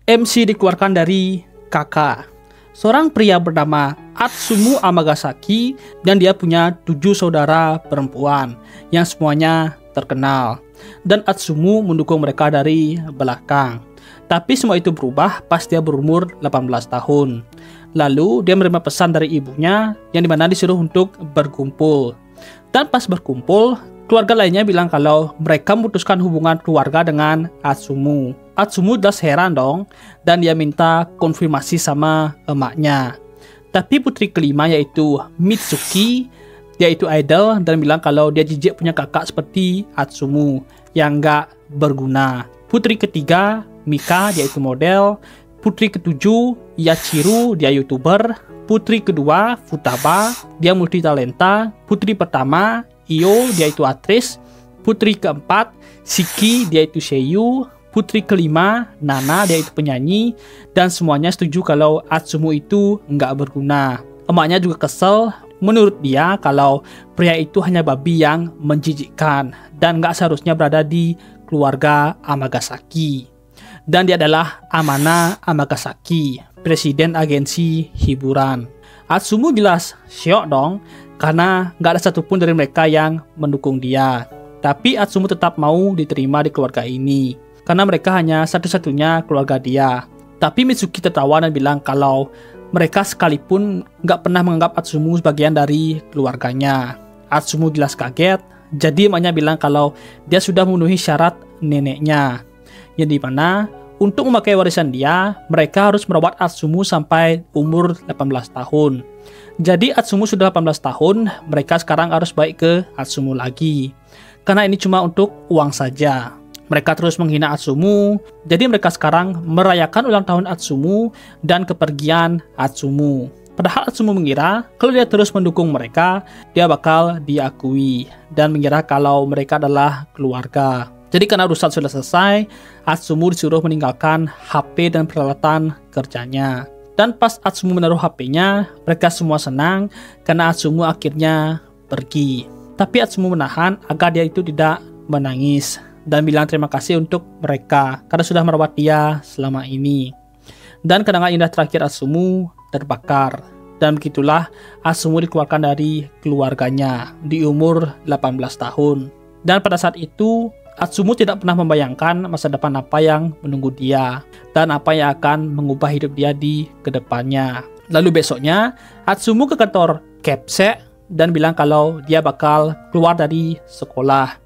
MC dikeluarkan dari kakak, seorang pria bernama Atsumu Amagasaki, dan dia punya 7 saudara perempuan yang semuanya terkenal. Dan Atsumu mendukung mereka dari belakang. Tapi semua itu berubah pas dia berumur 18 tahun. Lalu dia menerima pesan dari ibunya yang dimana disuruh untuk berkumpul. Dan pas berkumpul, keluarga lainnya bilang kalau mereka memutuskan hubungan keluarga dengan Atsumu. Atsumu jelas heran dong, dan dia minta konfirmasi sama emaknya. Tapi putri kelima yaitu Mitsuki, dia itu idol dan bilang kalau dia jijik punya kakak seperti Atsumu yang gak berguna. Putri ketiga Mika, dia itu model. Putri ketujuh Yachiru, dia youtuber. Putri kedua Futaba, dia multitalenta. Putri pertama Io, dia itu aktris. Putri keempat Shiki, dia itu seiyu. Putri kelima Nana, dia itu penyanyi. Dan semuanya setuju kalau Atsumu itu nggak berguna. Emaknya juga kesel. Menurut dia kalau pria itu hanya babi yang menjijikkan dan nggak seharusnya berada di keluarga Amagasaki. Dan dia adalah Amana Amagasaki, presiden agensi hiburan. Atsumu jelas syok dong, karena nggak ada satupun dari mereka yang mendukung dia. Tapi Atsumu tetap mau diterima di keluarga ini, karena mereka hanya satu-satunya keluarga dia. Tapi Mitsuki tertawa dan bilang kalau mereka sekalipun nggak pernah menganggap Atsumu sebagian dari keluarganya. Atsumu jelas kaget, jadi emaknya bilang kalau dia sudah memenuhi syarat neneknya. Yang dimana untuk memakai warisan dia, mereka harus merawat Atsumu sampai umur 18 tahun. Jadi Atsumu sudah 18 tahun, mereka sekarang harus baik ke Atsumu lagi. Karena ini cuma untuk uang saja. Mereka terus menghina Atsumu, jadi mereka sekarang merayakan ulang tahun Atsumu dan kepergian Atsumu. Padahal Atsumu mengira kalau dia terus mendukung mereka, dia bakal diakui dan mengira kalau mereka adalah keluarga. Jadi karena urusan sudah selesai, Atsumu disuruh meninggalkan HP dan peralatan kerjanya. Dan pas Atsumu menaruh HP-nya, mereka semua senang karena Atsumu akhirnya pergi. Tapi Atsumu menahan agar dia itu tidak menangis dan bilang terima kasih untuk mereka karena sudah merawat dia selama ini. Dan kenangan indah terakhir Atsumu terbakar. Dan begitulah Atsumu dikeluarkan dari keluarganya di umur 18 tahun. Dan pada saat itu Atsumu tidak pernah membayangkan masa depan apa yang menunggu dia dan apa yang akan mengubah hidup dia di kedepannya. Lalu besoknya Atsumu ke kantor Kepse dan bilang kalau dia bakal keluar dari sekolah.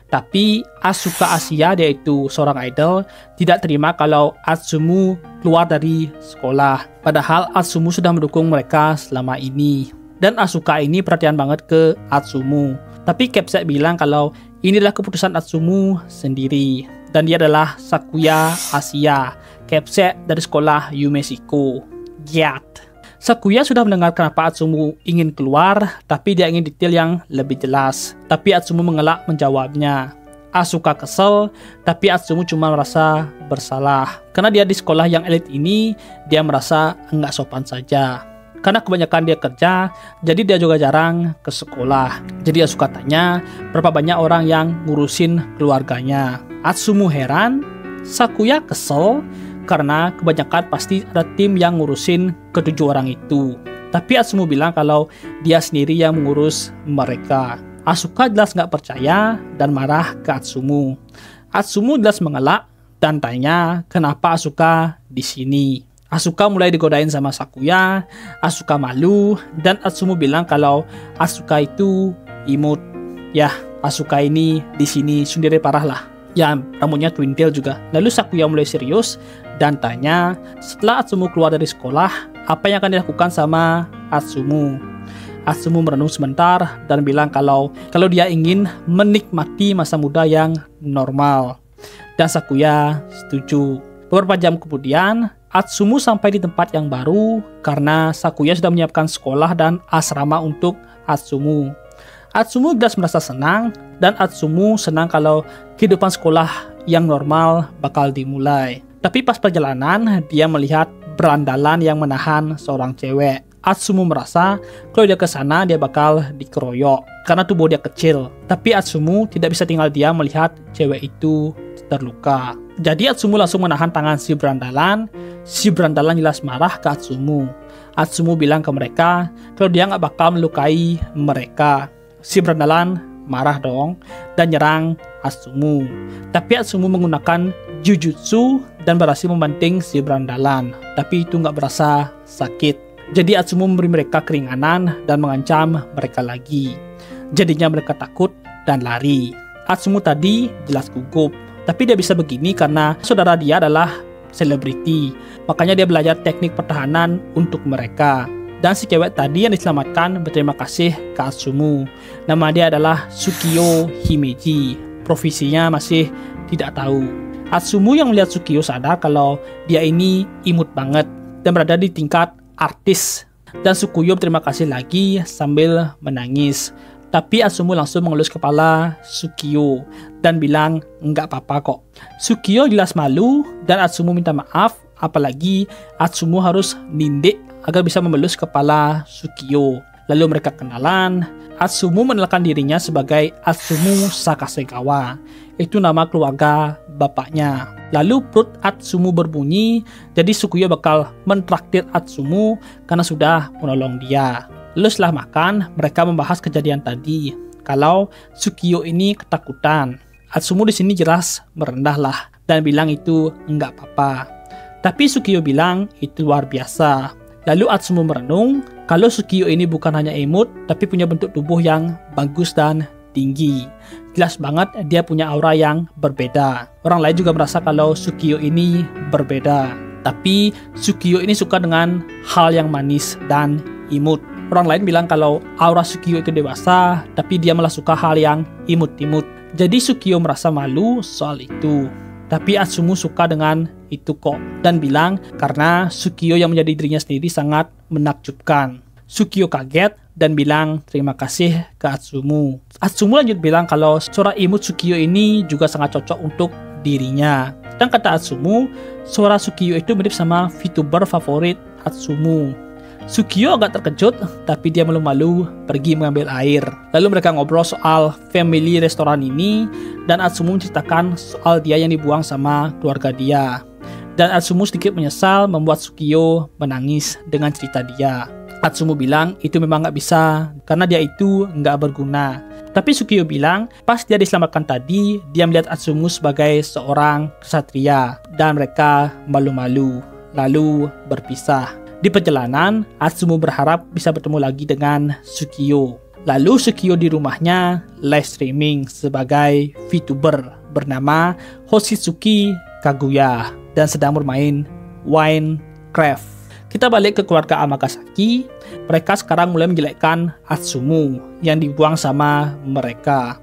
Tapi Asuka Asia, dia itu seorang idol, tidak terima kalau Atsumu keluar dari sekolah. Padahal Atsumu sudah mendukung mereka selama ini. Dan Asuka ini perhatian banget ke Atsumu. Tapi Kepse bilang kalau inilah keputusan Atsumu sendiri. Dan dia adalah Sakuya Asia, Kepse dari sekolah Yumeshiko. Giat. Sakuya sudah mendengar kenapa Atsumu ingin keluar, tapi dia ingin detail yang lebih jelas. Tapi Atsumu mengelak menjawabnya. Asuka kesel, tapi Atsumu cuma merasa bersalah. Karena dia di sekolah yang elit ini, dia merasa enggak sopan saja. Karena kebanyakan dia kerja, jadi dia juga jarang ke sekolah. Jadi Asuka tanya, berapa banyak orang yang ngurusin keluarganya. Atsumu heran, Sakuya kesel, karena kebanyakan pasti ada tim yang ngurusin ke-7 orang itu. Tapi Atsumu bilang kalau dia sendiri yang mengurus mereka. Asuka jelas nggak percaya dan marah ke Atsumu. Atsumu jelas mengelak dan tanya kenapa Asuka di sini. Asuka mulai digodain sama Sakuya. Asuka malu dan Atsumu bilang kalau Asuka itu imut. Ya, Asuka ini di sini sendiri parah lah. Ya, rambutnya twin tail juga. Lalu Sakuya mulai serius dan tanya, setelah Atsumu keluar dari sekolah, apa yang akan dilakukan sama Atsumu? Atsumu merenung sebentar dan bilang kalau dia ingin menikmati masa muda yang normal. Dan Sakuya setuju. Beberapa jam kemudian, Atsumu sampai di tempat yang baru karena Sakuya sudah menyiapkan sekolah dan asrama untuk Atsumu. Atsumu jelas merasa senang dan Atsumu senang kalau kehidupan sekolah yang normal bakal dimulai. Tapi pas perjalanan, dia melihat berandalan yang menahan seorang cewek. Atsumu merasa kalau dia ke sana dia bakal dikeroyok karena tubuh dia kecil. Tapi Atsumu tidak bisa tinggal diam melihat cewek itu terluka. Jadi Atsumu langsung menahan tangan si berandalan. Si berandalan jelas marah ke Atsumu. Atsumu bilang ke mereka kalau dia nggak bakal melukai mereka. Si berandalan marah dong dan nyerang Atsumu. Tapi Atsumu menggunakan jujutsu dan berhasil membanting si berandalan. Tapi itu nggak berasa sakit. Jadi Atsumu memberi mereka keringanan dan mengancam mereka lagi. Jadinya mereka takut dan lari. Atsumu tadi jelas gugup. Tapi dia bisa begini karena saudara dia adalah selebriti. Makanya dia belajar teknik pertahanan untuk mereka. Dan si cewek tadi yang diselamatkan berterima kasih ke Atsumu. Nama dia adalah Tsukio Himeji. Profesinya masih tidak tahu. Atsumu yang melihat Tsukio sadar kalau dia ini imut banget dan berada di tingkat artis. Dan Tsukio berterima kasih lagi sambil menangis. Tapi Atsumu langsung mengelus kepala Tsukio dan bilang enggak apa-apa kok. Tsukio jelas malu dan Atsumu minta maaf, apalagi Atsumu harus nindik agar bisa membelus kepala Tsukio. Lalu mereka kenalan. Atsumu mengenalkan dirinya sebagai Atsumu Sakasegawa. Itu nama keluarga bapaknya. Lalu perut Atsumu berbunyi, jadi Tsukio bakal mentraktir Atsumu karena sudah menolong dia. Lalu setelah makan, mereka membahas kejadian tadi. Kalau Tsukio ini ketakutan, Atsumu di sini jelas merendah lah dan bilang itu enggak apa-apa. Tapi Tsukio bilang itu luar biasa. Lalu Atsumu merenung kalau Tsukio ini bukan hanya imut, tapi punya bentuk tubuh yang bagus dan tinggi. Jelas banget dia punya aura yang berbeda. Orang lain juga merasa kalau Tsukio ini berbeda. Tapi Tsukio ini suka dengan hal yang manis dan imut. Orang lain bilang kalau aura Tsukio itu dewasa, tapi dia malah suka hal yang imut-imut. Jadi Tsukio merasa malu soal itu. Tapi Atsumu suka dengan itu kok. Dan bilang karena Tsukio yang menjadi dirinya sendiri sangat menakjubkan. Tsukio kaget dan bilang terima kasih ke Atsumu. Atsumu lanjut bilang kalau suara imut Tsukio ini juga sangat cocok untuk dirinya. Dan kata Atsumu, suara Tsukio itu mirip sama VTuber favorit Atsumu. Tsukio agak terkejut, tapi dia malu-malu pergi mengambil air. Lalu mereka ngobrol soal family restoran ini, dan Atsumu menceritakan soal dia yang dibuang sama keluarga dia. Dan Atsumu sedikit menyesal membuat Tsukio menangis dengan cerita dia. Atsumu bilang itu memang nggak bisa, karena dia itu nggak berguna. Tapi Tsukio bilang, pas dia diselamatkan tadi, dia melihat Atsumu sebagai seorang ksatria, dan mereka malu-malu, lalu berpisah. Di perjalanan, Atsumu berharap bisa bertemu lagi dengan Tsukio. Lalu Tsukio di rumahnya live streaming sebagai VTuber bernama Hoshitsuki Kaguya dan sedang bermain Minecraft. Kita balik ke keluarga Amagasaki. Mereka sekarang mulai menjelekkan Atsumu yang dibuang sama mereka.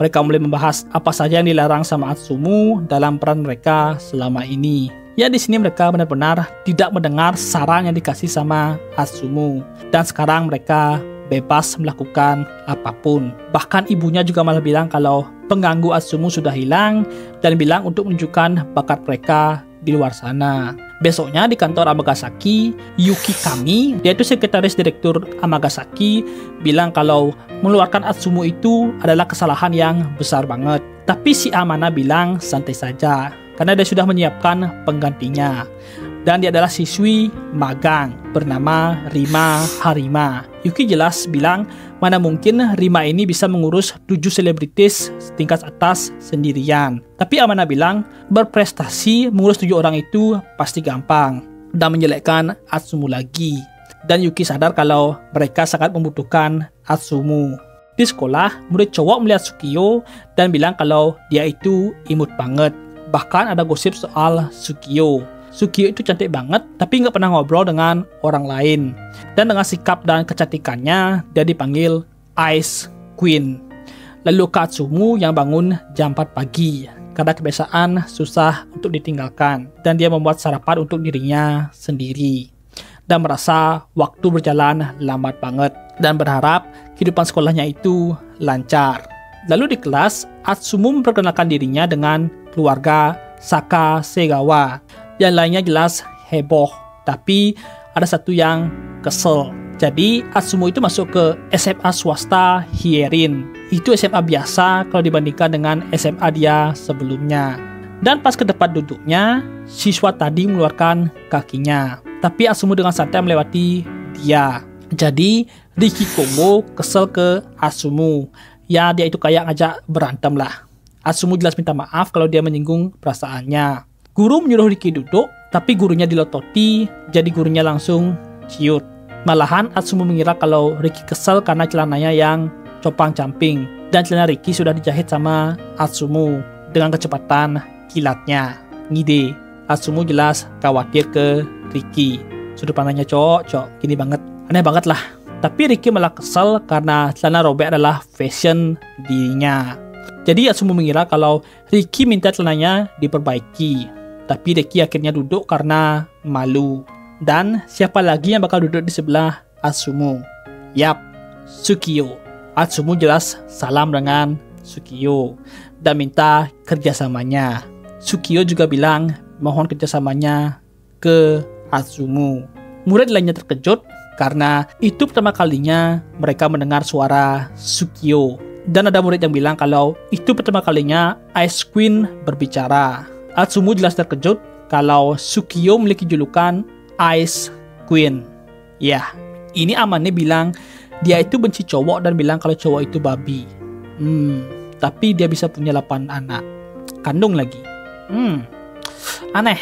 Mereka mulai membahas apa saja yang dilarang sama Atsumu dalam peran mereka selama ini. Ya di sini mereka benar-benar tidak mendengar saran yang dikasih sama Atsumu. Dan sekarang mereka bebas melakukan apapun. Bahkan ibunya juga malah bilang kalau pengganggu Atsumu sudah hilang dan bilang untuk menunjukkan bakat mereka di luar sana. Besoknya di kantor Amagasaki, Yuki Kami, dia itu sekretaris direktur Amagasaki, bilang kalau mengeluarkan Atsumu itu adalah kesalahan yang besar banget. Tapi si Amana bilang santai saja, karena dia sudah menyiapkan penggantinya. Dan dia adalah siswi magang bernama Rima Harima. Yuki jelas bilang mana mungkin Rima ini bisa mengurus 7 selebritis setingkat atas sendirian. Tapi Amana bilang berprestasi mengurus 7 orang itu pasti gampang. Dan menjelekkan Atsumu lagi. Dan Yuki sadar kalau mereka sangat membutuhkan Atsumu. Di sekolah, murid cowok melihat Tsukio dan bilang kalau dia itu imut banget. Bahkan ada gosip soal Tsukio. Tsukio itu cantik banget, tapi nggak pernah ngobrol dengan orang lain. Dan dengan sikap dan kecantikannya, dia dipanggil Ice Queen. Lalu Atsumu yang bangun jam 4 pagi, karena kebiasaan susah untuk ditinggalkan. Dan dia membuat sarapan untuk dirinya sendiri. Dan merasa waktu berjalan lambat banget. Dan berharap kehidupan sekolahnya itu lancar. Lalu di kelas, Atsumu memperkenalkan dirinya dengan keluarga Sakasegawa. Yang lainnya jelas heboh, tapi ada satu yang kesel. Jadi Atsumu itu masuk ke SMA swasta Hierin. Itu SMA biasa kalau dibandingkan dengan SMA dia sebelumnya. Dan pas ke tempat duduknya, siswa tadi mengeluarkan kakinya. Tapi Atsumu dengan santai melewati dia. Jadi Riki Kombo kesel ke Atsumu. Ya dia itu kayak ngajak berantem lah. Atsumu jelas minta maaf kalau dia menyinggung perasaannya. Guru menyuruh Riki duduk, tapi gurunya dilototi, jadi gurunya langsung ciut. Malahan Atsumu mengira kalau Riki kesel karena celananya yang compang-camping. Dan celana Riki sudah dijahit sama Atsumu dengan kecepatan kilatnya. Ngide, Atsumu jelas khawatir ke Riki. Sudut pandangnya cok, gini banget. Aneh banget lah. Tapi Riki malah kesel karena celana robek adalah fashion dirinya. Jadi Atsumu mengira kalau Riki minta celananya diperbaiki. Tapi Riki akhirnya duduk karena malu. Dan siapa lagi yang bakal duduk di sebelah Atsumu? Yap, Sukiyo. Atsumu jelas salam dengan Sukiyo dan minta kerjasamanya. Sukiyo juga bilang mohon kerjasamanya ke Atsumu. Murid lainnya terkejut karena itu pertama kalinya mereka mendengar suara Sukiyo. Dan ada murid yang bilang kalau itu pertama kalinya Ice Queen berbicara. Atsumu jelas terkejut kalau Sukiyo memiliki julukan Ice Queen. Ya, ini Amane bilang dia itu benci cowok dan bilang kalau cowok itu babi. Tapi dia bisa punya 8 anak. Kandung lagi. Aneh.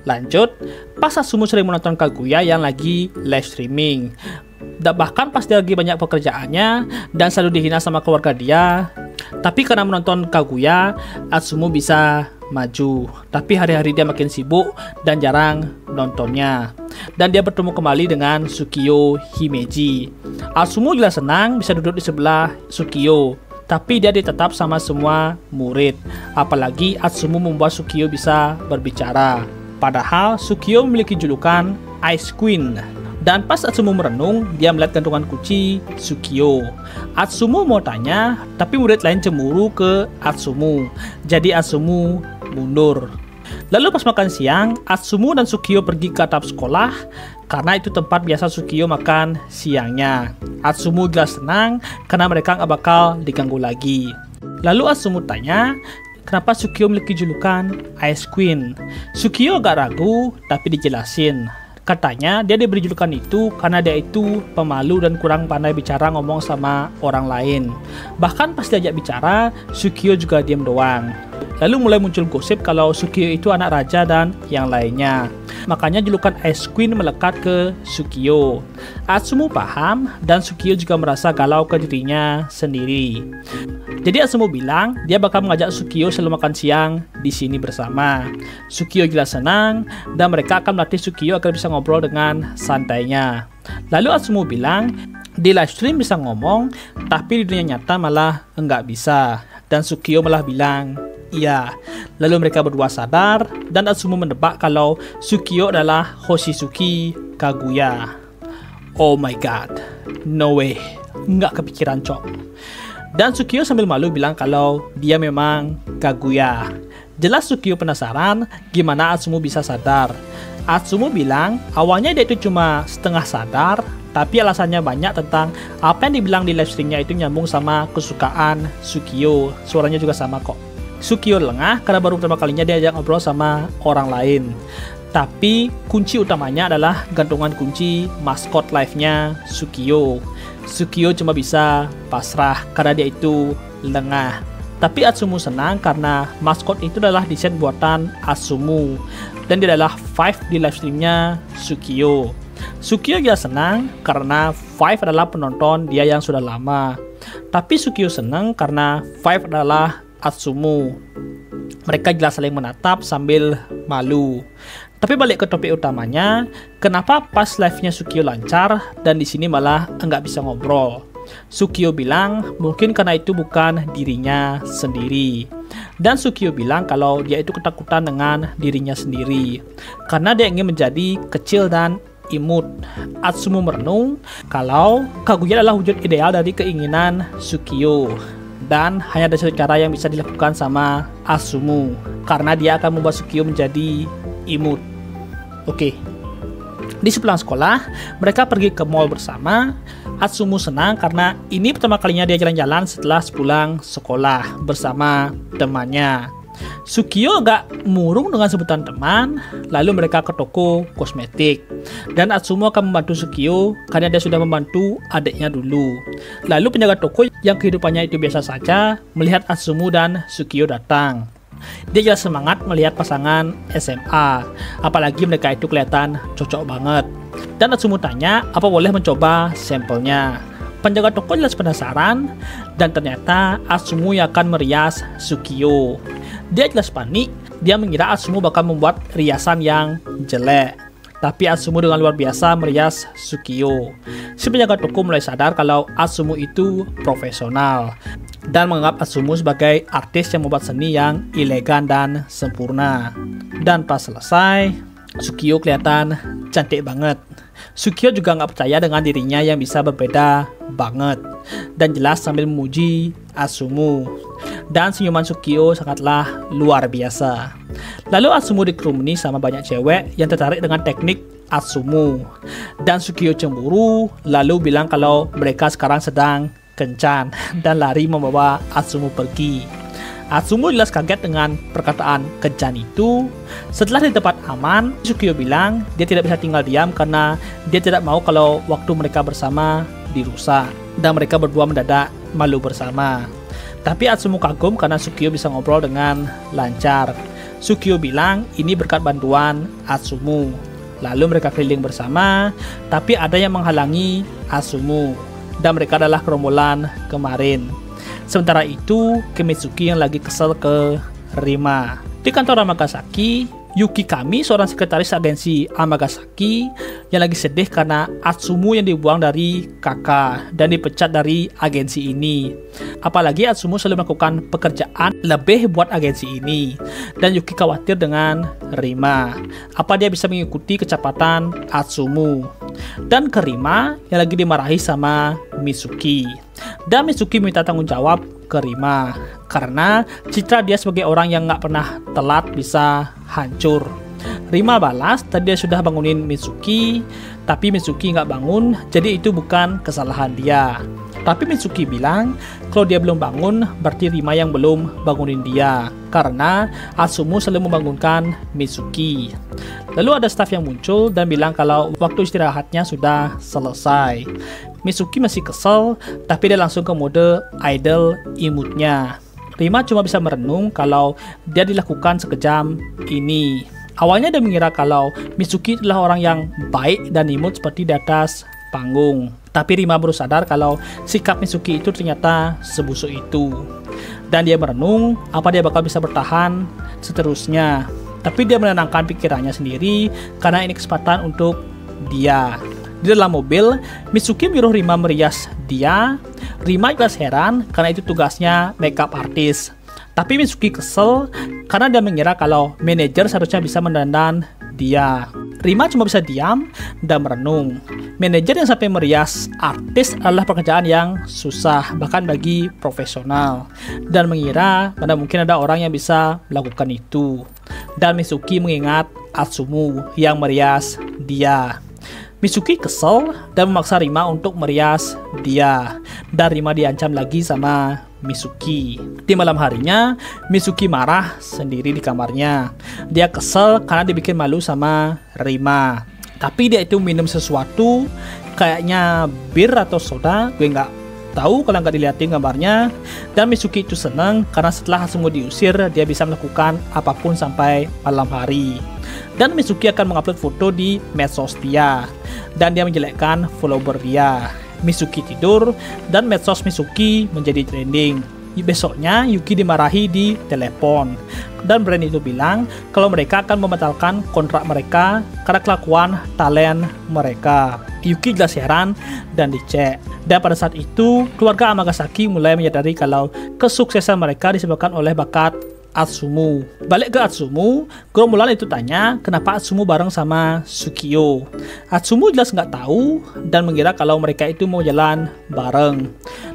Lanjut, pas Atsumu sering menonton Kaguya yang lagi live streaming. Dan bahkan pas dia lagi banyak pekerjaannya dan selalu dihina sama keluarga dia. Tapi karena menonton Kaguya, Atsumu bisa maju. Tapi hari-hari dia makin sibuk dan jarang nontonnya. Dan dia bertemu kembali dengan Sukiyo Himeji. Atsumu jelas senang bisa duduk di sebelah Sukiyo. Tapi dia ditetap sama semua murid. Apalagi Atsumu membuat Sukiyo bisa berbicara. Padahal Sukiyo memiliki julukan Ice Queen. Dan pas Atsumu merenung, dia melihat gantungan kunci Sukiyo. Atsumu mau tanya, tapi murid lain cemburu ke Atsumu. Jadi Atsumu mundur. Lalu pas makan siang, Atsumu dan Sukiyo pergi ke atap sekolah karena itu tempat biasa Sukiyo makan siangnya. Atsumu jelas senang karena mereka gak bakal diganggu lagi. Lalu Atsumu tanya, kenapa Sukiyo memiliki julukan Ice Queen? Sukiyo agak ragu, tapi dijelasin. Katanya dia diberi julukan itu karena dia itu pemalu dan kurang pandai bicara ngomong sama orang lain. Bahkan pas diajak bicara, Sukiyo juga diam doang. Lalu mulai muncul gosip kalau Sukiyo itu anak raja dan yang lainnya. Makanya julukan Ice Queen melekat ke Sukiyo. Atsumu paham dan Sukiyo juga merasa galau ke dirinya sendiri. Jadi Atsumu bilang dia bakal mengajak Sukiyo selalu makan siang di sini bersama. Sukiyo jelas senang dan mereka akan melatih Sukiyo agar bisa ngobrol dengan santainya. Lalu Atsumu bilang di live stream bisa ngomong, tapi di dunia nyata malah enggak bisa. Dan Sukiyo malah bilang iya. Lalu mereka berdua sadar dan Atsumu menebak kalau Sukiyo adalah Hoshisuke Kaguya. Oh my god, no way, nggak kepikiran cok. Dan Sukiyo sambil malu bilang kalau dia memang Kaguya. Jelas Sukiyo penasaran gimana Atsumu bisa sadar. Atsumu bilang awalnya dia itu cuma setengah sadar, tapi alasannya banyak tentang apa yang dibilang di live streamnya itu nyambung sama kesukaan Sukiyo. Suaranya juga sama kok. Sukiyo lengah karena baru pertama kalinya diajak ngobrol sama orang lain. Tapi kunci utamanya adalah gantungan kunci maskot live-nya Sukiyo. Sukiyo cuma bisa pasrah karena dia itu lengah. Tapi Atsumu senang karena maskot itu adalah desain buatan Atsumu. Dan dia adalah Five di live streamnya Sukiyo. Sukiyo juga senang karena Five adalah penonton dia yang sudah lama. Tapi Sukiyo senang karena Five adalah Atsumu. Mereka jelas saling menatap sambil malu. Tapi balik ke topik utamanya, kenapa pas live-nya Sukiyo lancar dan di sini malah enggak bisa ngobrol? Sukiyo bilang mungkin karena itu bukan dirinya sendiri. Dan Sukiyo bilang kalau dia itu ketakutan dengan dirinya sendiri karena dia ingin menjadi kecil dan imut. Atsumu merenung kalau Kaguya adalah wujud ideal dari keinginan Sukiyo. Dan hanya ada satu cara yang bisa dilakukan sama Atsumu karena dia akan membuat Sukiyo menjadi imut. Oke. Di sepulang sekolah, mereka pergi ke mall bersama. Atsumu senang karena ini pertama kalinya dia jalan-jalan setelah sepulang sekolah bersama temannya. Sukiyo agak murung dengan sebutan teman, lalu mereka ke toko kosmetik. Dan Atsumu akan membantu Sukiyo karena dia sudah membantu adiknya dulu. Lalu penjaga toko yang kehidupannya itu biasa saja melihat Atsumu dan Sukiyo datang. Dia jelas semangat melihat pasangan SMA, apalagi mereka itu kelihatan cocok banget. Dan Atsumu tanya apa boleh mencoba sampelnya. Penjaga toko jelas penasaran, dan ternyata Atsumu yang akan merias Sukiyo. Dia jelas panik, dia mengira Atsumu bakal membuat riasan yang jelek. Tapi Atsumu dengan luar biasa merias Sukiyo. Si penjaga toko mulai sadar kalau Atsumu itu profesional dan menganggap Atsumu sebagai artis yang membuat seni yang elegan dan sempurna. Dan pas selesai, Sukiyo kelihatan cantik banget. Sukiyo juga nggak percaya dengan dirinya yang bisa berbeda banget, dan jelas sambil memuji Atsumu. Dan senyuman Sukiyo sangatlah luar biasa. Lalu Atsumu dikerumuni sama banyak cewek yang tertarik dengan teknik Atsumu. Dan Sukiyo cemburu, lalu bilang kalau mereka sekarang sedang kencan dan lari membawa Atsumu pergi. Atsumu jelas kaget dengan perkataan kencan itu. Setelah di tempat aman, Sukiyo bilang dia tidak bisa tinggal diam karena dia tidak mau kalau waktu mereka bersama dirusak. Dan mereka berdua mendadak malu bersama. Tapi Atsumu kagum karena Sukiyo bisa ngobrol dengan lancar. Sukiyo bilang ini berkat bantuan Atsumu. Lalu mereka keliling bersama, tapi ada yang menghalangi Atsumu. Dan mereka adalah gerombolan kemarin. Sementara itu, Kimetsuki yang lagi kesel ke Rima. Di kantor Amagasaki, Yuki Kami, seorang sekretaris agensi Amagasaki, yang lagi sedih karena Atsumu yang dibuang dari kakak dan dipecat dari agensi ini. Apalagi Atsumu selalu melakukan pekerjaan lebih buat agensi ini. Dan Yuki khawatir dengan Rima. Apa dia bisa mengikuti kecepatan Atsumu? Dan ke Rima yang lagi dimarahi sama Mitsuki. Dan Mitsuki minta tanggung jawab ke Rima karena citra dia sebagai orang yang nggak pernah telat bisa hancur. Rima balas tadi dia sudah bangunin Mitsuki, tapi Mitsuki nggak bangun, jadi itu bukan kesalahan dia. Tapi Mitsuki bilang kalau dia belum bangun berarti Rima yang belum bangunin dia karena Atsumu selalu membangunkan Mitsuki. Lalu ada staf yang muncul dan bilang kalau waktu istirahatnya sudah selesai. Mitsuki masih kesel, tapi dia langsung ke mode idle imutnya. Rima cuma bisa merenung kalau dia dilakukan sekejam ini. Awalnya dia mengira kalau Mitsuki adalah orang yang baik dan imut seperti di atas panggung. Tapi Rima baru sadar kalau sikap Mitsuki itu ternyata sebusuk itu. Dan dia merenung apa dia bakal bisa bertahan seterusnya. Tapi dia menenangkan pikirannya sendiri karena ini kesempatan untuk dia. Di dalam mobil, Mitsuki menyuruh Rima merias dia. Rima jelas heran karena itu tugasnya makeup artist. Tapi Mitsuki kesel karena dia mengira kalau manajer seharusnya bisa mendandan dia. Rima cuma bisa diam dan merenung. Manajer yang sampai merias artis adalah pekerjaan yang susah, bahkan bagi profesional. Dan mengira mana mungkin ada orang yang bisa melakukan itu. Dan Mitsuki mengingat Atsumu yang merias dia. Mitsuki kesel dan memaksa Rima untuk merias dia. Dan Rima diancam lagi sama Mitsuki. Di malam harinya, Mitsuki marah sendiri di kamarnya. Dia kesel karena dibikin malu sama Rima. Tapi dia itu minum sesuatu, kayaknya bir atau soda, gue nggak tahu kalau nggak dilihatin gambarnya. Dan Mitsuki itu senang karena setelah Atsumu diusir, dia bisa melakukan apapun sampai malam hari. Dan Mitsuki akan mengupload foto di medsos dia. Dan dia menjelekkan follower dia. Mitsuki tidur dan medsos Mitsuki menjadi trending. Besoknya Yuki dimarahi di telepon. Dan brand itu bilang kalau mereka akan membatalkan kontrak mereka karena kelakuan talent mereka. Yuki jelas heran dan dicek. Dan pada saat itu keluarga Amagasaki mulai menyadari kalau kesuksesan mereka disebabkan oleh bakat Atsumu. Balik ke Atsumu, gerombolan itu tanya kenapa Atsumu bareng sama Sukiyo. Atsumu jelas nggak tahu dan mengira kalau mereka itu mau jalan bareng.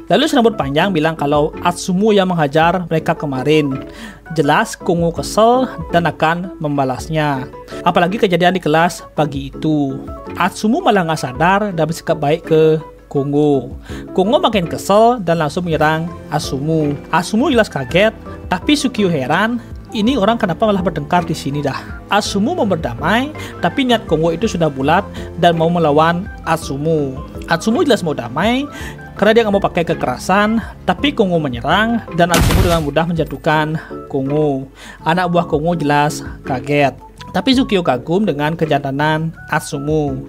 Lalu serambut panjang bilang kalau Atsumu yang menghajar mereka kemarin. Jelas Kongo kesel dan akan membalasnya. Apalagi kejadian di kelas pagi itu. Atsumu malah nggak sadar dan bersikap baik ke Kongo. Kongo makin kesel dan langsung menyerang Atsumu. Atsumu jelas kaget, tapi Sukiyo heran. ini orang kenapa malah bertengkar di sini dah. Atsumu mau berdamai, tapi niat Kongwo itu sudah bulat dan mau melawan Atsumu. Atsumu jelas mau damai karena dia nggak mau pakai kekerasan, tapi Kongwo menyerang dan Atsumu dengan mudah menjatuhkan Kongwo. Anak buah Kongwo jelas kaget. Tapi Sukio kagum dengan kejantanan Atsumu.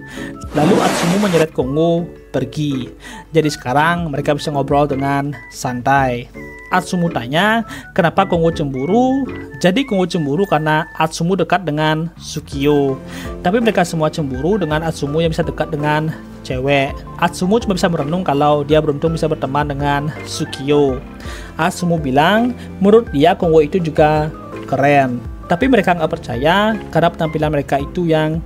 Lalu Atsumu menyeret Kongwo pergi. Jadi sekarang mereka bisa ngobrol dengan santai. Atsumu tanya kenapa Kongwo cemburu. Jadi Kongwo cemburu karena Atsumu dekat dengan Sukio. Tapi mereka semua cemburu dengan Atsumu yang bisa dekat dengan cewek. Atsumu cuma bisa merenung kalau dia beruntung bisa berteman dengan Sukio. Atsumu bilang menurut dia Kongwo itu juga keren. Tapi mereka nggak percaya karena penampilan mereka itu yang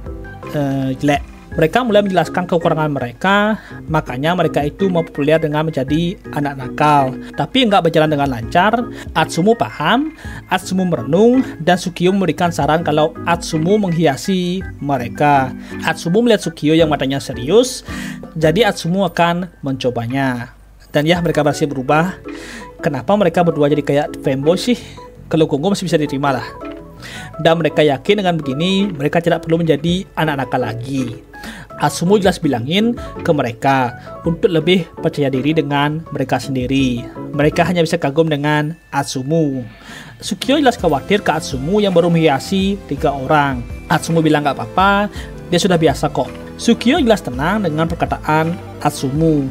jelek. Mereka mulai menjelaskan kekurangan mereka, makanya mereka itu mau populer dengan menjadi anak nakal. Tapi nggak berjalan dengan lancar. Atsumu paham, Atsumu merenung, dan Sukio memberikan saran kalau Atsumu menghiasi mereka. Atsumu melihat Sukio yang matanya serius, jadi Atsumu akan mencobanya. Dan ya, mereka berhasil berubah. Kenapa mereka berdua jadi kayak fanboy sih? Kalau Kongwo masih bisa diterima lah. Dan mereka yakin dengan begini mereka tidak perlu menjadi anak nakal lagi. Atsumu jelas bilangin ke mereka untuk lebih percaya diri dengan mereka sendiri. Mereka hanya bisa kagum dengan Atsumu. Sukio jelas khawatir ke Atsumu yang baru menghiasi 3 orang. Atsumu bilang gak apa-apa, dia sudah biasa kok. Sukio jelas tenang dengan perkataan Atsumu.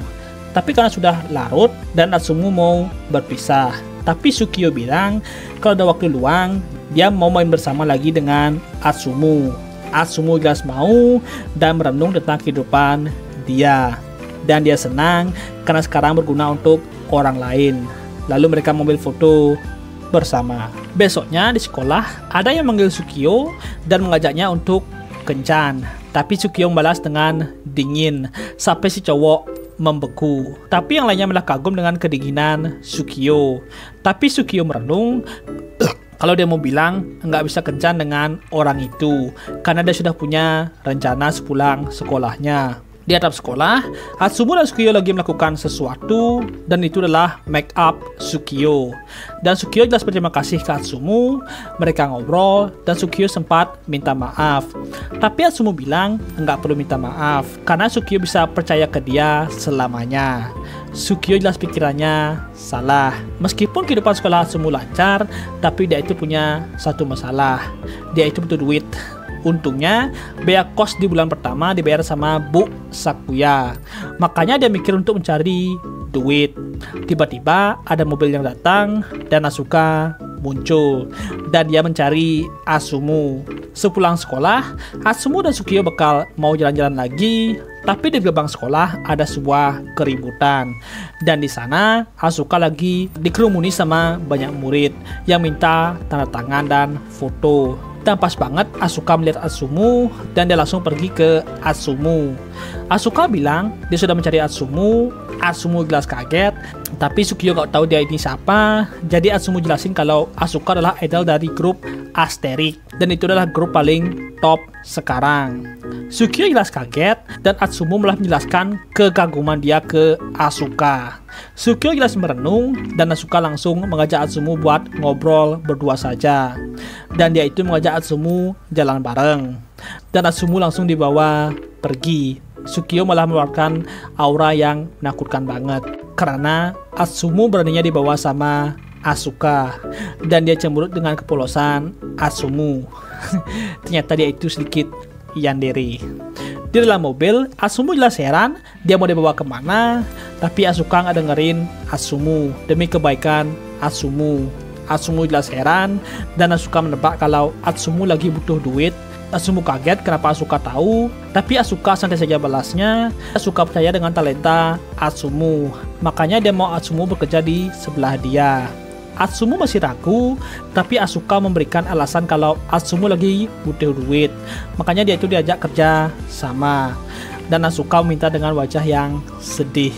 Tapi karena sudah larut dan Atsumu mau berpisah. Tapi Sukio bilang kalau ada waktu luang dia mau main bersama lagi dengan Atsumu. Atsumu jelas mau dan merenung tentang kehidupan dia. Dan dia senang karena sekarang berguna untuk orang lain. Lalu mereka mengambil foto bersama. Besoknya di sekolah ada yang manggil Sukio dan mengajaknya untuk kencan. Tapi Sukio membalas dengan dingin sampai si cowok membeku. Tapi yang lainnya malah kagum dengan kedinginan Sukio. Tapi Sukio merenung kalau dia mau bilang nggak bisa kencan dengan orang itu karena dia sudah punya rencana sepulang sekolahnya. Di atap sekolah, Atsumu dan Sukio lagi melakukan sesuatu dan itu adalah make up Sukio. Dan Sukio jelas berterima kasih ke Atsumu. Mereka ngobrol dan Sukio sempat minta maaf. Tapi Atsumu bilang nggak perlu minta maaf karena Sukio bisa percaya ke dia selamanya. Sukio jelas pikirannya salah. Meskipun kehidupan sekolah Atsumu lancar, tapi dia itu punya satu masalah. Dia itu butuh duit. Untungnya, biaya kos di bulan pertama dibayar sama Bu Sakuya. Makanya dia mikir untuk mencari duit. Tiba-tiba ada mobil yang datang dan Asuka muncul. Dan dia mencari Atsumu. Sepulang sekolah, Atsumu dan Sukio bakal mau jalan-jalan lagi. Tapi di gerbang sekolah ada sebuah keributan. Dan di sana Asuka lagi dikerumuni sama banyak murid yang minta tanda tangan dan foto. Dan pas banget Asuka melihat Atsumu dan dia langsung pergi ke Atsumu. Asuka bilang dia sudah mencari Atsumu. Atsumu jelas kaget, tapi Sukio gak tahu dia ini siapa. Jadi Atsumu jelasin kalau Asuka adalah idol dari grup Asterix dan itu adalah grup paling top sekarang. Sukio jelas kaget dan Atsumu malah menjelaskan kekaguman dia ke Asuka. Sukio jelas merenung dan Asuka langsung mengajak Atsumu buat ngobrol berdua saja. Dan dia itu mengajak Atsumu jalan bareng. Dan Atsumu langsung dibawa pergi. Sukio malah mengeluarkan aura yang menakutkan banget karena Atsumu beraninya dibawa sama Asuka dan dia cemberut dengan kepolosan Atsumu. Ternyata dia itu sedikit yandere. Di dalam mobil, Atsumu jelas heran dia mau dibawa kemana, tapi Asuka nggak dengerin Atsumu demi kebaikan Atsumu. Atsumu jelas heran dan Asuka menebak kalau Atsumu lagi butuh duit. Atsumu kaget kenapa Asuka tahu, tapi Asuka santai saja balasnya. Asuka percaya dengan talenta Atsumu, makanya dia mau Atsumu bekerja di sebelah dia. Atsumu masih ragu, tapi Asuka memberikan alasan kalau Atsumu lagi butuh duit, makanya dia itu diajak kerja sama. Dan Asuka meminta dengan wajah yang sedih.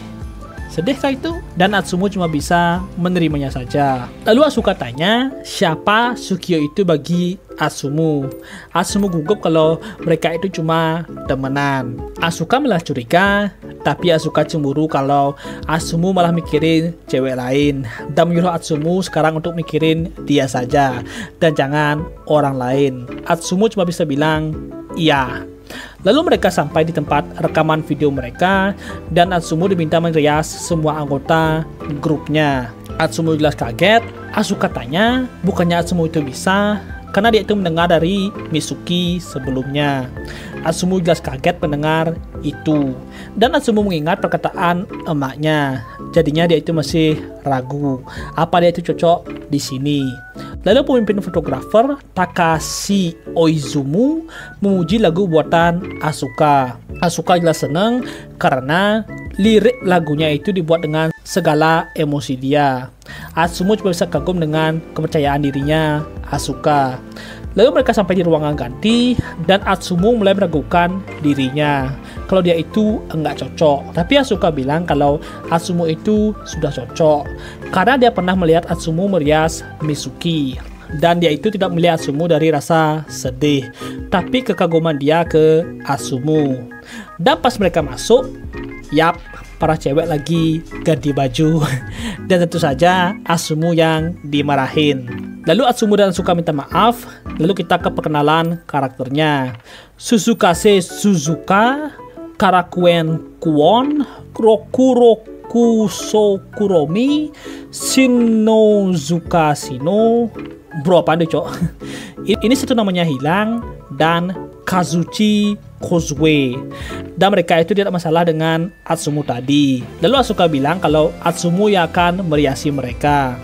Sedih kah itu? Dan Atsumu cuma bisa menerimanya saja. Lalu Asuka tanya, siapa Sukio itu bagi Atsumu? Atsumu gugup kalau mereka itu cuma temenan. Asuka malah curiga Tapi Asuka cemburu kalau Atsumu malah mikirin cewek lain dan menyuruh Atsumu sekarang untuk mikirin dia saja dan jangan orang lain. Atsumu cuma bisa bilang iya. Lalu mereka sampai di tempat rekaman video mereka dan Atsumu diminta merias semua anggota grupnya. Atsumu jelas kaget. Asuka tanya, bukannya Atsumu itu bisa? Karena dia itu mendengar dari Mitsuki sebelumnya. Atsumu jelas kaget mendengar itu. Dan Atsumu mengingat perkataan emaknya. Jadinya dia itu masih ragu apa dia itu cocok di sini. Lalu pemimpin fotografer Takashi Oizumu memuji lagu buatan Asuka. Asuka jelas senang karena lirik lagunya itu dibuat dengan segala emosi dia. Atsumu cuma bisa kagum dengan kepercayaan dirinya Asuka. Lalu mereka sampai di ruangan ganti dan Atsumu mulai meragukan dirinya kalau dia itu enggak cocok. Tapi Asuka bilang kalau Atsumu itu sudah cocok karena dia pernah melihat Atsumu merias Mitsuki dan dia itu tidak melihat Atsumu dari rasa sedih, tapi kekaguman dia ke Atsumu. Dan pas mereka masuk, yap, para cewek lagi ganti baju dan tentu saja Atsumu yang dimarahin. Lalu Atsumu dan Asuka minta maaf. Lalu kita ke perkenalan karakternya. Suzukase Suzuka, Karakuen Kuon, Rokuroku Sokuromi, Shinozuka Shino. Bro, apaan deh, cok? Ini satu namanya hilang dan Kazuchi Kozue. Dan mereka itu tidak masalah dengan Atsumu tadi. Lalu Asuka bilang kalau Atsumu yang akan meriasi mereka.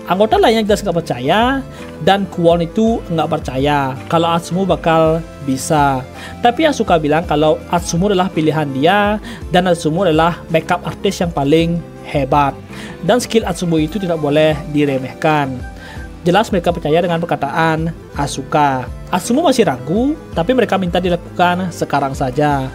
Anggota lainnya jelas nggak percaya dan Kuon itu nggak percaya kalau Atsumu bakal bisa. Tapi Asuka bilang kalau Atsumu adalah pilihan dia dan Atsumu adalah makeup artist yang paling hebat. Dan skill Atsumu itu tidak boleh diremehkan. Jelas mereka percaya dengan perkataan Asuka. Atsumu masih ragu, tapi mereka minta dilakukan sekarang saja.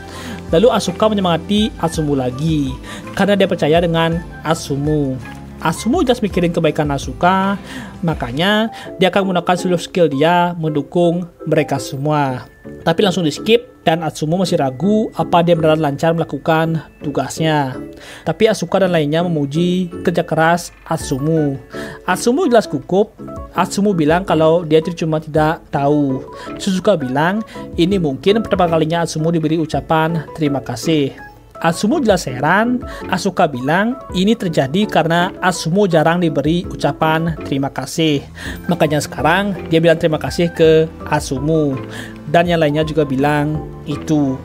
Lalu Asuka menyemangati Atsumu lagi karena dia percaya dengan Atsumu. Atsumu jelas mikirin kebaikan Asuka, makanya dia akan menggunakan seluruh skill dia mendukung mereka semua. Tapi langsung di skip dan Atsumu masih ragu apa dia benar lancar melakukan tugasnya. Tapi Asuka dan lainnya memuji kerja keras Atsumu. Atsumu jelas gugup. Atsumu bilang kalau dia itu cuma tidak tahu. Suzuka bilang ini mungkin pertama kalinya Atsumu diberi ucapan terima kasih. Atsumu jelas heran. Asuka bilang ini terjadi karena Atsumu jarang diberi ucapan terima kasih. Makanya sekarang dia bilang terima kasih ke Atsumu. Dan yang lainnya juga bilang itu.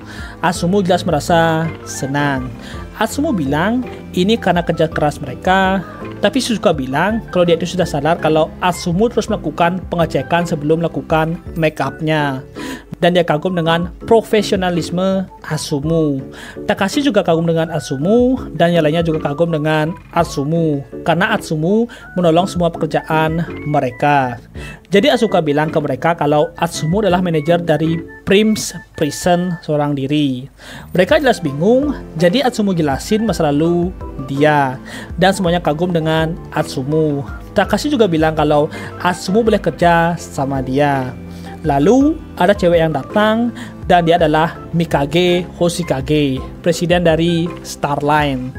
Atsumu jelas merasa senang. Atsumu bilang ini karena kerja keras mereka. Tapi Suzuka bilang kalau dia itu sudah sadar kalau Atsumu terus melakukan pengecekan sebelum melakukan make up-nya. Dan dia kagum dengan profesionalisme Atsumu. Takashi juga kagum dengan Atsumu dan yang lainnya juga kagum dengan Atsumu karena Atsumu menolong semua pekerjaan mereka. Jadi Asuka bilang ke mereka kalau Atsumu adalah manajer dari Prince Prison seorang diri. Mereka jelas bingung, jadi Atsumu jelasin masa lalu dia dan semuanya kagum dengan Atsumu. Takashi juga bilang kalau Atsumu boleh kerja sama dia. Lalu ada cewek yang datang dan dia adalah Mikage Hoshikage, presiden dari Starline.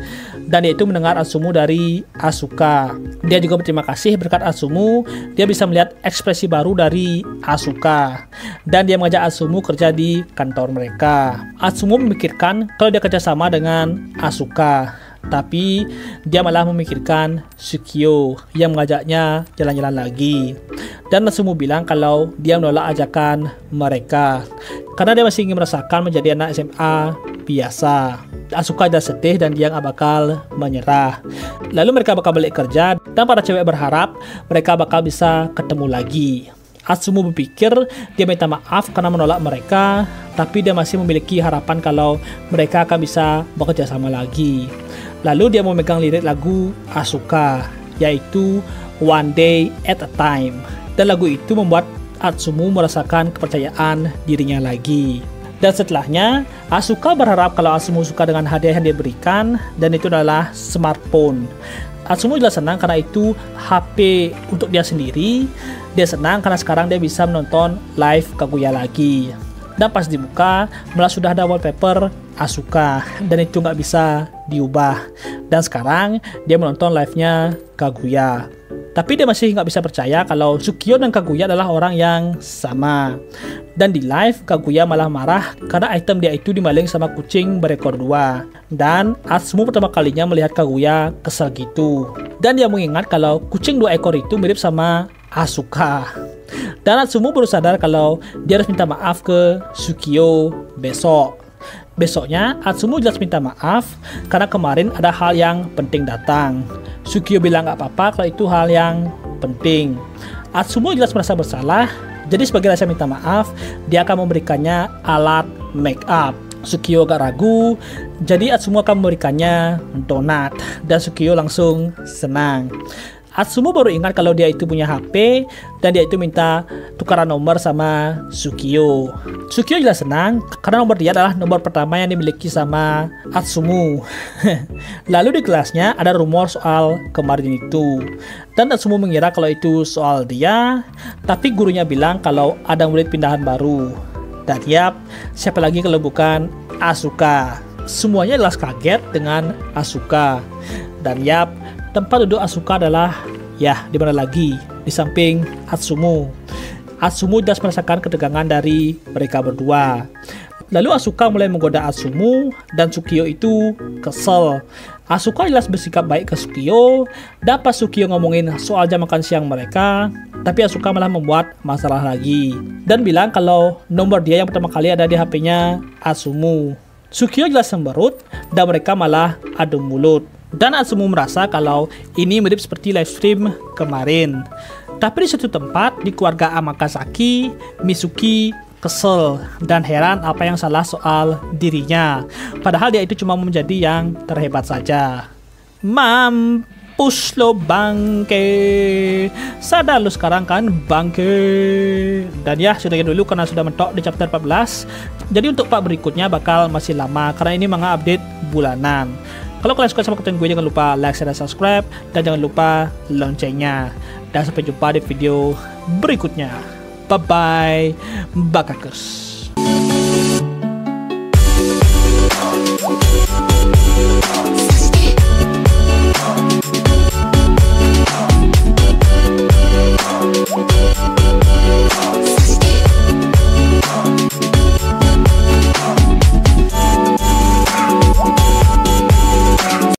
Dan dia itu mendengar Atsumu dari Asuka. Dia juga berterima kasih berkat Atsumu, dia bisa melihat ekspresi baru dari Asuka. Dan dia mengajak Atsumu kerja di kantor mereka. Atsumu memikirkan kalau dia kerja sama dengan Asuka. Tapi dia malah memikirkan Tsukio yang mengajaknya jalan-jalan lagi. Dan Atsumu bilang kalau dia menolak ajakan mereka karena dia masih ingin merasakan menjadi anak SMA biasa. Asuka sudah sedih dan dia nggak bakal menyerah. Lalu mereka bakal balik kerja dan para cewek berharap mereka bakal bisa ketemu lagi. Atsumu berpikir dia minta maaf karena menolak mereka, tapi dia masih memiliki harapan kalau mereka akan bisa bekerja sama lagi. Lalu dia memegang lirik lagu Asuka, yaitu One Day at a Time. Dan lagu itu membuat Atsumu merasakan kepercayaan dirinya lagi. Dan setelahnya, Asuka berharap kalau Atsumu suka dengan hadiah yang dia berikan, dan itu adalah smartphone. Atsumu jelas senang karena itu HP untuk dia sendiri. Dia senang karena sekarang dia bisa menonton live Kaguya lagi. Dan pas dibuka, malah sudah ada wallpaper Asuka, dan itu nggak bisa diubah. Dan sekarang dia menonton live-nya Kaguya. Tapi dia masih nggak bisa percaya kalau Sukio dan Kaguya adalah orang yang sama. Dan di live, Kaguya malah marah karena item dia itu dimaling sama kucing berekor 2. Dan Atsumu pertama kalinya melihat Kaguya kesal gitu. Dan dia mengingat kalau kucing 2 ekor itu mirip sama Asuka. Dan Atsumu baru sadar kalau dia harus minta maaf ke Sukio besok. Besoknya, Atsumu jelas minta maaf karena kemarin ada hal yang penting datang. Sukio bilang gak apa-apa kalau itu hal yang penting. Atsumu jelas merasa bersalah, jadi sebagai rasa minta maaf, dia akan memberikannya alat make up. Sukio agak ragu, jadi Atsumu akan memberikannya donat, dan Sukio langsung senang. Atsumu baru ingat kalau dia itu punya HP dan dia itu minta tukaran nomor sama Sukio. Sukio jelas senang karena nomor dia adalah nomor pertama yang dimiliki sama Atsumu. Lalu di kelasnya ada rumor soal kemarin itu. Dan Atsumu mengira kalau itu soal dia, tapi gurunya bilang kalau ada murid pindahan baru. Dan yap, siapa lagi kalau bukan Asuka. Semuanya jelas kaget dengan Asuka. Dan yap, tempat duduk Asuka adalah, ya, di mana lagi? Di samping Atsumu. Atsumu jelas merasakan ketegangan dari mereka berdua. Lalu Asuka mulai menggoda Atsumu dan Sukio itu kesel. Asuka jelas bersikap baik ke Sukio, dan pas Sukio ngomongin soal jam makan siang mereka, tapi Asuka malah membuat masalah lagi. Dan bilang kalau nomor dia yang pertama kali ada di HP-nya Atsumu. Sukio jelas semberut, dan mereka malah adu mulut. Dan Atsumu merasa kalau ini mirip seperti live stream kemarin. Tapi di suatu tempat di keluarga Amakazaki, Mitsuki kesel dan heran apa yang salah soal dirinya. Padahal dia itu cuma menjadi yang terhebat saja. Mampus lo bangke. Sadar lo sekarang kan bangke. Dan ya sudah dulu karena sudah mentok di chapter 14. Jadi untuk part berikutnya bakal masih lama karena ini manga update bulanan. Kalau kalian suka sama konten gue, jangan lupa like, share, dan subscribe. Dan jangan lupa loncengnya. Dan sampai jumpa di video berikutnya. Bye-bye. Bakakers.